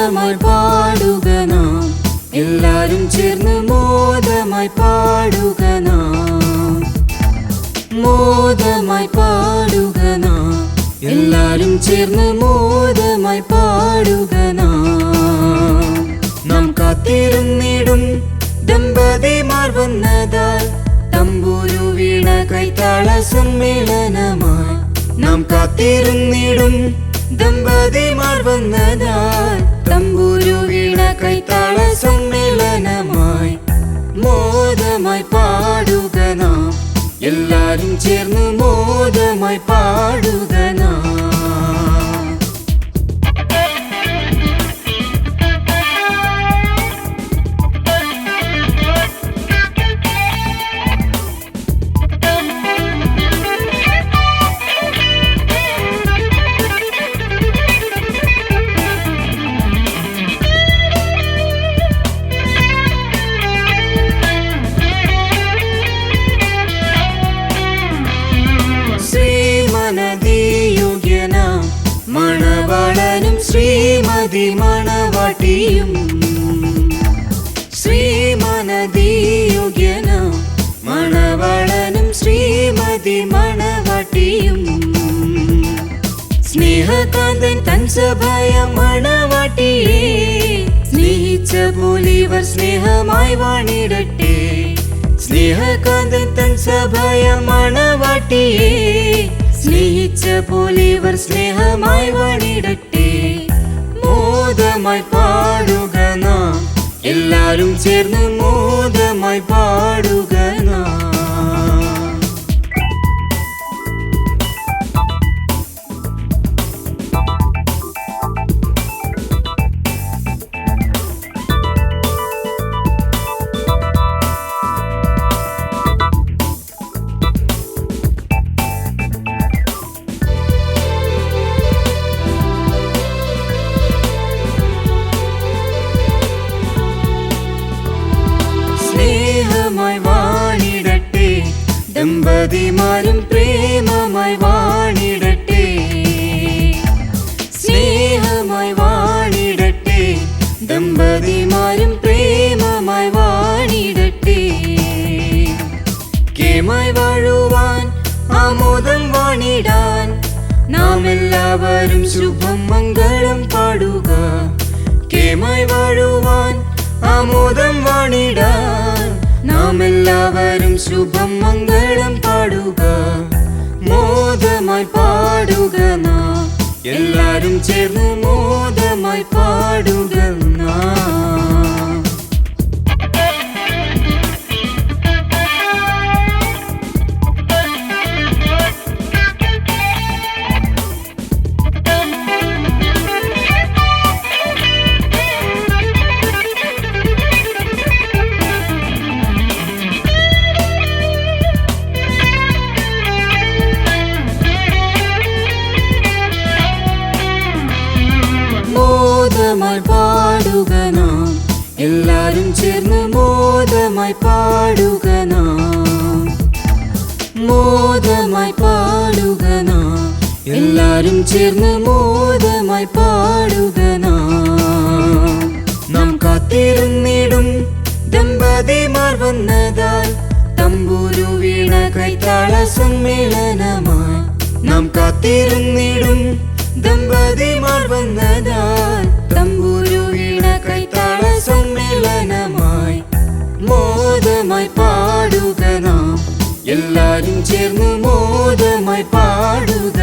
മോദമായി പാടുക നാം എല്ലാരും ചേർന്ന് മോദമായി പാടുക നാം മോദമായി പാടുക നാം എല്ലാരും ചേർന്ന് മോദമായി പാടുക നാം കാത്തിരുന്നിടും ദമ്പതിമാർ വന്നതാൽ തമ്പുരു വീണ കൈത്താള സമ്മേളനമായി നാം കാത്തിരുന്നിടും ദമ്പതിമാർ വന്നതാൽ തമ്പുരു വീണ കൈത്താള സമ്മേളനമായി മോദമായി പാടുക നാം എല്ലാരും ചേർന്ന് മോദമായി പാടുക നാം മണവാളനും ശ്രീമതി മണവാട്ടിയും ശ്രീമനദിയോഗ്യനാം മണവാളനും ശ്രീമതി മണവാട്ടിയും സ്നേഹകാന്തൻ തൻ സഭയ മണവാട്ടിയെ സ്നേഹിച്ച പോലിവർ സ്നേഹമായി വാണിടട്ടെ സ്നേഹകാന്തൻ തൻ സഭയ മണവാട്ടിയെ സ്നേഹിച്ച പോലിവർ സ്നേഹമായി വാണിടട്ടെ മോദമായി പാടുക നാം എല്ലാരും ചേർന്ന് മോദമായി പാടുക നാം വാണിടട്ടെ ദമ്പതിമാരും പ്രേമമായി വാണിടട്ടെ സ്നേഹമായി വാണിടട്ടെ ദമ്പതിമാരും പ്രേമമായി വാണിടട്ടെ കേമായി വാഴുവാൻ ആമോദം വാണിടാൻ നാം എല്ലാവരും ശുഭം മംഗളം പാടുക കേമായി വാഴുവാൻ ആമോദം വാണിടാൻ നാം എല്ലാവരും ശുഭം മംഗളം പാടുക മോദമായി പാടുക നാം എല്ലാരും ചേർന്ന് മോദമായി പാടുക നാം മോദമായി പാടുക നാം എല്ലാരും ചേർന്ന് മോദമായി പാടുക നാം മോദമായി പാടുക നാം എല്ലാരും ചേർന്ന് മോദമായി പാടുക നാം കാത്തിരുന്നിടും ദമ്പതിമാർ വന്നതാൽ തമ്പുരു വീണ കൈത്താള സമ്മേളനമായി നാം കാത്തിരുന്നിടും ദമ്പതിമാർ വന്നതാൽ തമ്പുരു വീണ കൈത്താള സമ്മേളനമായി മോദമായി പാടുക നാം എല്ലാരും ചേർന്ന് മോദമായി പാടുക